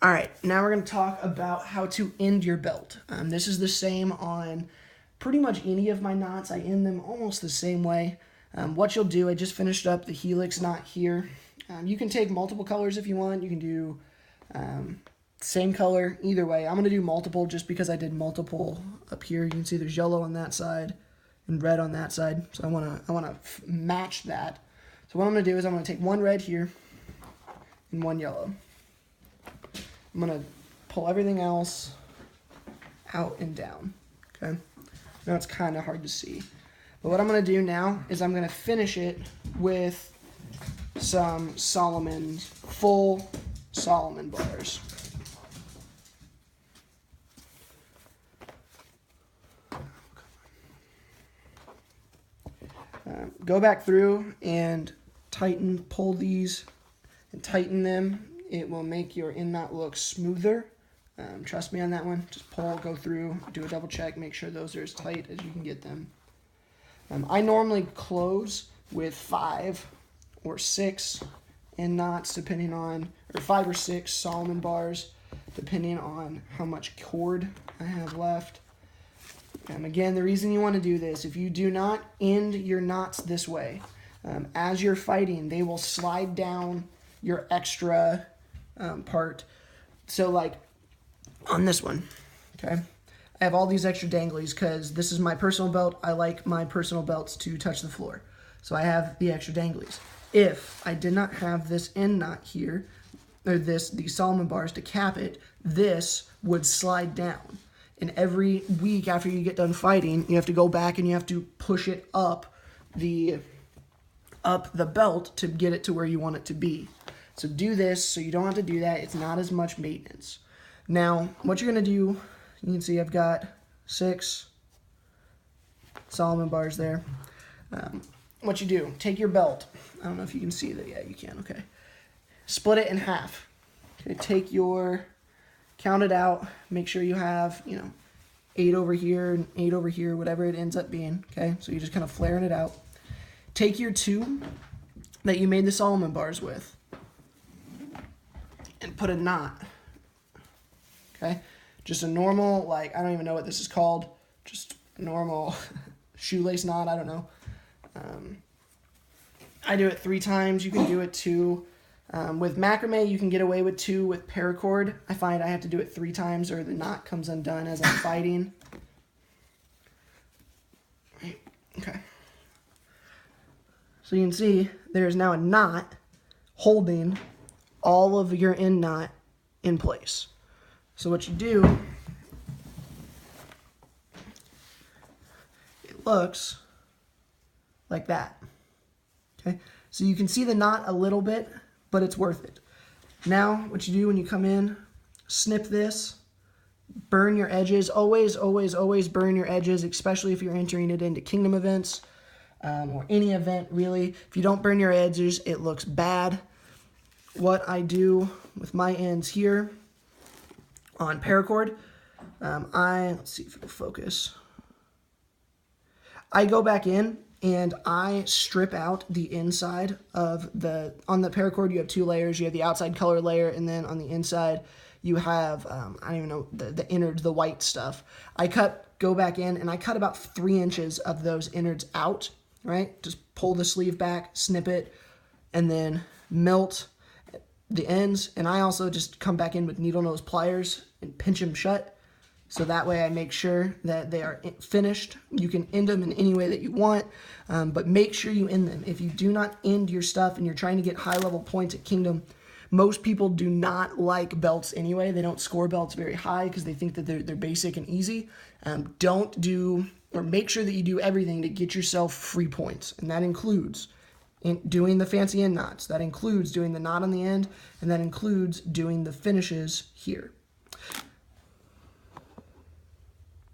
All right, now we're going to talk about how to end your belt. This is the same on pretty much any of my knots. I end them almost the same way. What you'll do, I just finished up the helix knot here. You can take multiple colors if you want. You can do same color, either way. I'm going to do multiple just because I did multiple up here. You can see there's yellow on that side and red on that side. So I want to match that. So what I'm going to do is I'm going to take one red here and one yellow. I'm going to pull everything else out and down, okay? Now it's kind of hard to see. But what I'm going to do now is I'm going to finish it with some full Solomon bars. Go back through and pull these and tighten them. It will make your end knot look smoother. Trust me on that one. Just pull, go through, do a double check, make sure those are as tight as you can get them. I normally close with 5 or 6 end knots, depending on, or 5 or 6 Solomon bars, depending on how much cord I have left. Again, the reason you want to do this, if you do not end your knots this way, as you're fighting, they will slide down your extra part. So like on this one, okay, I have all these extra danglies because this is my personal belt. I like my personal belts to touch the floor. So I have the extra danglies. If I did not have this end knot here, or these Solomon bars to cap it, this would slide down. And every week after you get done fighting, you have to go back and you have to push it up the belt to get it to where you want it to be. So do this so you don't have to do that. It's not as much maintenance. Now, what you're going to do, you can see I've got 6 Solomon bars there. What you do, take your belt. I don't know if you can see that. Yeah, you can. Okay. Split it in half. Okay, count it out. Make sure you have, 8 over here and 8 over here, whatever it ends up being. Okay, so you're just kind of flaring it out. Take your 2 that you made the Solomon bars with and put a knot. Okay, just a normal, I don't even know what this is called. Just a normal shoelace knot. I don't know. I do it 3 times. You can do it 2. With macrame, you can get away with 2. With paracord, I find I have to do it 3 times or the knot comes undone as I'm fighting. Okay. So you can see there's now a knot holding all of your end knot in place. So what you do, it looks like that. Okay. So you can see the knot a little bit, but it's worth it. Now, what you do when you come in, snip this, burn your edges. Always, always, always burn your edges, especially if you're entering it into kingdom events or any event, really. If you don't burn your edges, it looks bad. What I do with my ends here on paracord, let's see if it'll focus. I go back in and I strip out the inside of on the paracord you have 2 layers. You have the outside color layer, and then on the inside you have, I don't even know, the innards, the white stuff. Go back in and I cut about 3 inches of those innards out, right? Just pull the sleeve back, snip it, and then melt the ends. And I also just come back in with needle nose pliers and pinch them shut. So that way I make sure that they are finished. You can end them in any way that you want, but make sure you end them. If you do not end your stuff and you're trying to get high-level points at Kingdom, most people do not like belts anyway. They don't score belts very high because they think that they're basic and easy. Make sure that you do everything to get yourself free points, and that includes doing the fancy end knots. That includes doing the knot on the end, and that includes doing the finishes here.